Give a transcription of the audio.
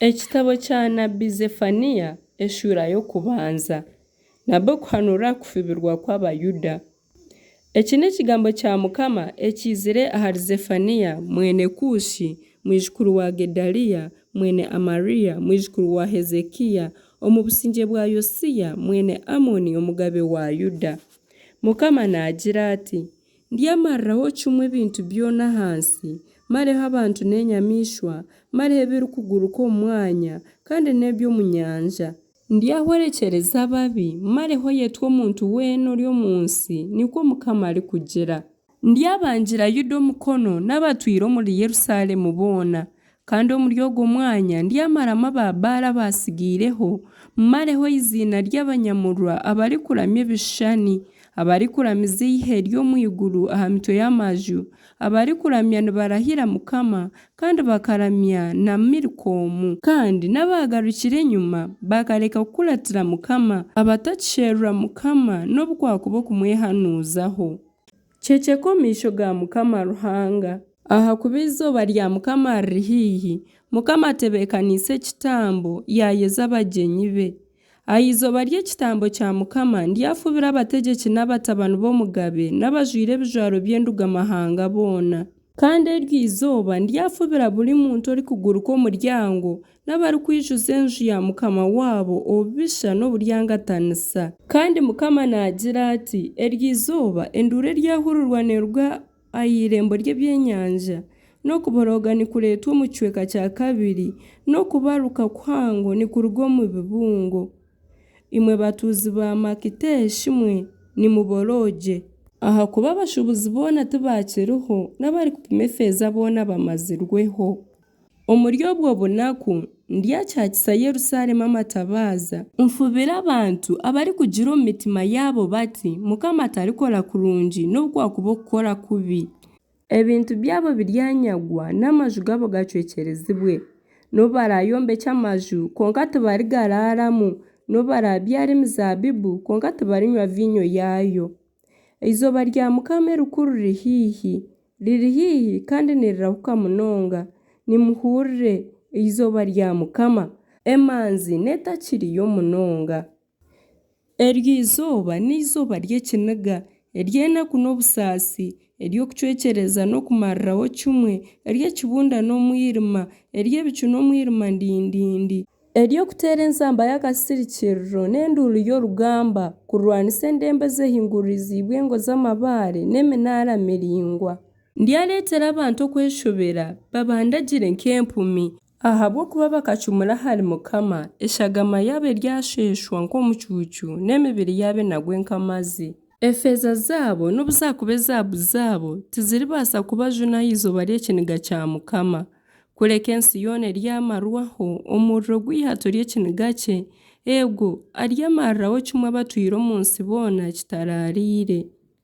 Ekitabo kya Nabbi Zefaniya eshuura y'okubanza nabwo kuhanura kufibirwa kw'Abayuda. Eki n'ekigambo kya Mukama ekizire ahari Zefaniya mwene Kushi mwijukuru wa Gedaliya mwene Amariya mwijukuru wa Hezekiya omu busingye bwa Yosiya mwene Amoni omugabe wa Yuda. Mukama naagira ati: ndyamarraho kimwe ebintu byona ahansi, mareho abantu n'enyamiishwa, mareho ebirikuguruka omu mwanya kandi n'eby'omu nyanja. Ndyahorekyereza ababi, mareho yetwe omuntu weena ori omu nsi, nikwo Mukama arikugira. Ndyabangira Yuda omukono n'abatwire omuri Yerusaalemu boona, kandi omuri ogwo mwanya ndyamaramu ababaara abasigiireho, mareho iziina ry'abanyamurwa abarikuramya ebishushani, abarikuramiza ihe ry'omu iguru aha mitwe y'amaju, abarikuramya nibarahira Mukama kandi bakaramya na Milikomu, kandi n'abagarukire enyuma bakareka kukuratira Mukama, abatakisherura Mukama n'obukwaku bw'okumwehanuuzaho. Kyekeka omu maisho ga Mukama Ruhanga, ahakuba izooba rya Mukama riri haihi, Mukama atebeekaniise ekitambo yayeza abagyenyi be. Aha izooba ry'ekitambo kya Mukama ndyafubira abategyeki n'abatabani b'omugabe n'abajwire ebijwaro by'endugamahanga boona. Kandi eryo izooba ndyafubira buri muntu orikuguruka omuryango n'abarikwijuza enju ya Mukama waabo obubisha n'oburyangatanisa. Kandi Mukama naagira ati: eryo izooba enduura eryahurirwa neeruga aha irembo ry'ebyenyanja, n'okuboroga nikureetwa omu kicweka kya kabiri, n'okubaruka kuhango nikuruga omu bibungo. Imwe batuuzi ba Makiteshi mwe nimuboroge, ahakuba abashubuzi boona tibakiriho n'abarikupima efeeza boona bamazirweho. Omuri obwo bunaku ndyakyakisa Yerusaalemu amatabaaza, nfubire abantu abarikugira omu mitima yaabo bati Mukama tarikora kurungi n'obukwaku bw'okukora kubi. Ebintu byabo biryanyagwa n'amaju gabo gacwekyerezibwe, n'obu barayombekya amaju konka tibarigaraaramu, n'obu barabyara emizaabibu konka tibarinywa vinyo yaayo. Izooba rya Mukama erikuru riri haihi kandi nirirahuka munonga. Nimuhurire, izooba rya Mukama, emanzi n'etakiriyo munonga. Eryo izooba n'izooba ry'ekiniga, ery'enaku n'obusaasi, ery'okucwekyereza n'okumarraho kimwe, ery'ekibunda n'omwirima, ery'ebicu n'omwirima ndindindi, ery'okuteera ensamba y'akasirikiriro n'enduulu y'orugamba, kurwanisa endembe ezehinguririziibwe engo z'amabaare n'eminaara miringwa. Ndyaleetera abantu okweshobera babandagire nk'empumi, ahabw'okuba bakacumura ahari Mukama, eshagama yaabo eryasheshwa nk'omucuucu n'emibiri yaabo enagwe nk'amazzi. Efeeza zaabo n'obuzakuba ezaabu zaabo tiziribaasa kubajuna aha izooba ry'ekiniga kya Mukama, kureka ensi yoona eryamarwaho omuriro gw'ihato ry'ekiniga kye, ego aryamarraho kimwe abatwire omu nsi boona kitaraariire.